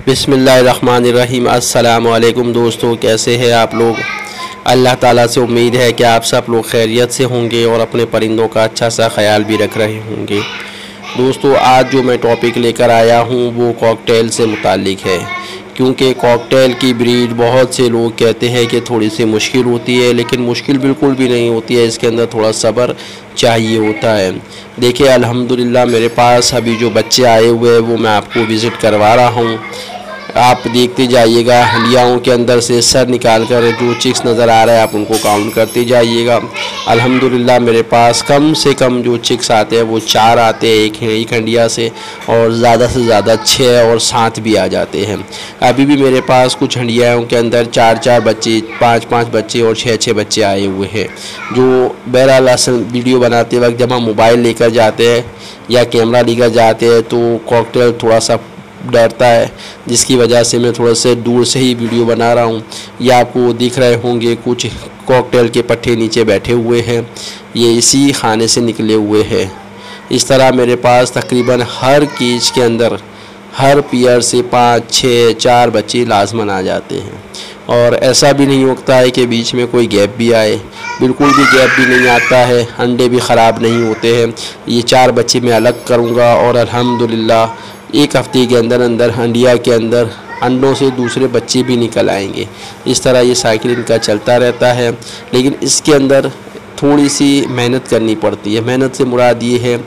बिस्मिल्लाहिर्रहमानिर्रहीम। अस्सलामुअलैकुम दोस्तों, कैसे हैं आप लोग। अल्लाह ताला से उम्मीद है कि आप सब लोग खैरियत से होंगे और अपने परिंदों का अच्छा सा ख्याल भी रख रहे होंगे। दोस्तों, आज जो मैं टॉपिक लेकर आया हूँ वो कॉकटेल से मुताल्लिक है, क्योंकि कॉकटेल की ब्रीड बहुत से लोग कहते हैं कि थोड़ी सी मुश्किल होती है, लेकिन मुश्किल बिल्कुल भी नहीं होती है। इसके अंदर थोड़ा सब्र चाहिए होता है। देखिए, अल्हम्दुलिल्लाह मेरे पास अभी जो बच्चे आए हुए हैं वो मैं आपको विज़िट करवा रहा हूँ। आप देखते जाइएगा, हंडियाओं के अंदर से सर निकाल कर जो चिक्स नज़र आ रहा है आप उनको काउंट करते जाइएगा। अल्हम्दुलिल्लाह मेरे पास कम से कम जो चिक्स आते हैं वो 4 आते हैं एक हंडिया से, और ज़्यादा से ज़्यादा 6 और 7 भी आ जाते हैं। अभी भी मेरे पास कुछ हंडियाओं के अंदर 4-4 बच्चे, 5-5 बच्चे और 6-6 बच्चे आए हुए हैं। जो बहरहाल असल वीडियो बनाते वक्त जब हम मोबाइल लेकर जाते हैं या कैमरा लेकर जाते हैं तो कॉकटेल थोड़ा सा डरता है, जिसकी वजह से मैं थोड़ा से दूर से ही वीडियो बना रहा हूँ। ये आपको दिख रहे होंगे कुछ कॉकटेल के पट्टे नीचे बैठे हुए हैं, ये इसी खाने से निकले हुए हैं। इस तरह मेरे पास तकरीबन हर केज के अंदर हर पेयर से 5, 6, 4 बच्चे लाजमन आ जाते हैं, और ऐसा भी नहीं होता है कि बीच में कोई गैप भी आए। बिल्कुल भी गैप भी नहीं आता है, अंडे भी ख़राब नहीं होते हैं। ये 4 बच्चे मैं अलग करूँगा और अल्हम्दुलिल्लाह 1 हफ़्ते के अंदर अंदर हंडिया के अंदर अंडों से दूसरे बच्चे भी निकल आएंगे। इस तरह ये साइकिल इनका चलता रहता है, लेकिन इसके अंदर थोड़ी सी मेहनत करनी पड़ती है। मेहनत से मुराद ये है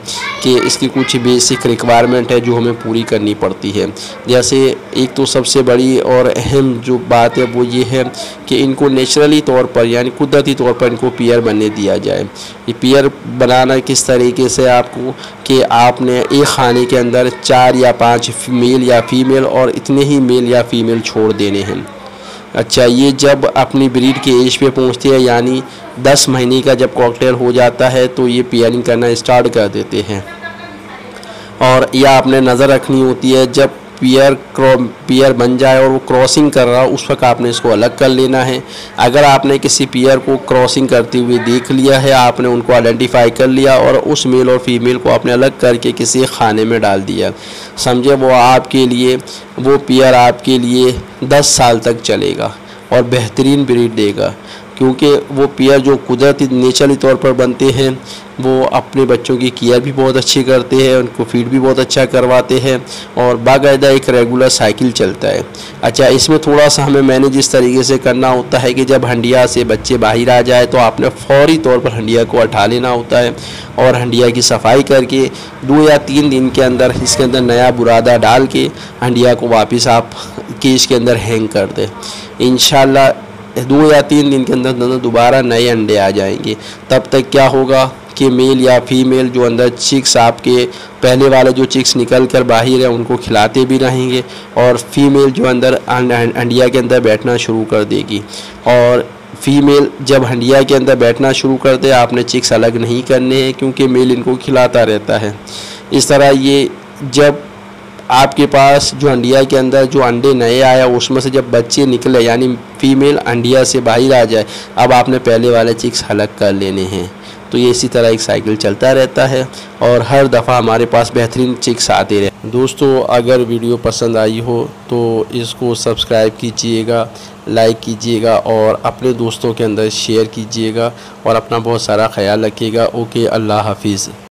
कि इसकी कुछ बेसिक रिक्वायरमेंट है जो हमें पूरी करनी पड़ती है। जैसे एक तो सबसे बड़ी और अहम जो बात है वो ये है कि इनको नेचुरली तौर पर यानी कुदरती तौर पर इनको पेयर बनने दिया जाए। ये पेयर बनाना किस तरीके से आपको कि आपने एक खाने के अंदर 4 या 5 मेल या फीमेल और इतने ही मेल या फीमेल छोड़ देने हैं। अच्छा, ये जब अपनी ब्रीड के एज पे पहुंचती है यानी 10 महीने का जब कॉकटेल हो जाता है तो ये पेयरिंग करना स्टार्ट कर देते हैं। और यह आपने नज़र रखनी होती है, जब पेयर बन जाए और वो क्रॉसिंग कर रहा उस वक्त आपने इसको अलग कर लेना है। अगर आपने किसी पेयर को क्रॉसिंग करते हुए देख लिया है, आपने उनको आइडेंटिफाई कर लिया और उस मेल और फीमेल को आपने अलग करके किसी खाने में डाल दिया, समझे वो आपके लिए वो पेयर आपके लिए 10 साल तक चलेगा और बेहतरीन ब्रीड देगा। क्योंकि वो पेयर जो कुदरती नेचुरली तौर पर बनते हैं वो अपने बच्चों की केयर भी बहुत अच्छी करते हैं, उनको फीड भी बहुत अच्छा करवाते हैं और बाकायदा एक रेगुलर साइकिल चलता है। अच्छा, इसमें थोड़ा सा हमें मैनेज इस तरीके से करना होता है कि जब हंडिया से बच्चे बाहर आ जाए तो आपने फौरी तौर पर हंडिया को हटा लेना होता है और हंडिया की सफाई करके 2 या 3 दिन के अंदर इसके अंदर नया बुरादा डाल के हंडिया को वापस आप केज के अंदर हैंग कर दें। इंशाल्लाह 2 या 3 दिन के अंदर दोबारा नए अंडे आ जाएंगे। तब तक क्या होगा कि मेल या फीमेल जो अंदर चिक्स आपके पहले वाले जो चिक्स निकल कर बाहर है उनको खिलाते भी रहेंगे और फीमेल जो अंदर हंडिया के अंदर बैठना शुरू कर देगी। और फीमेल जब हंडिया के अंदर बैठना शुरू कर दे आपने चिक्स अलग नहीं करने हैं, क्योंकि मेल इनको खिलाता रहता है। इस तरह ये जब आपके पास जो अंडिया के अंदर जो अंडे नए आया उसमें से जब बच्चे निकले यानी फीमेल अंडिया से बाहर आ जाए, अब आपने पहले वाले चिक्स अलग कर लेने हैं। तो ये इसी तरह एक साइकिल चलता रहता है और हर दफ़ा हमारे पास बेहतरीन चिक्स आते रहे। दोस्तों, अगर वीडियो पसंद आई हो तो इसको सब्सक्राइब कीजिएगा, लाइक कीजिएगा और अपने दोस्तों के अंदर शेयर कीजिएगा और अपना बहुत सारा ख्याल रखिएगा। ओके, अल्लाह हाफिज़।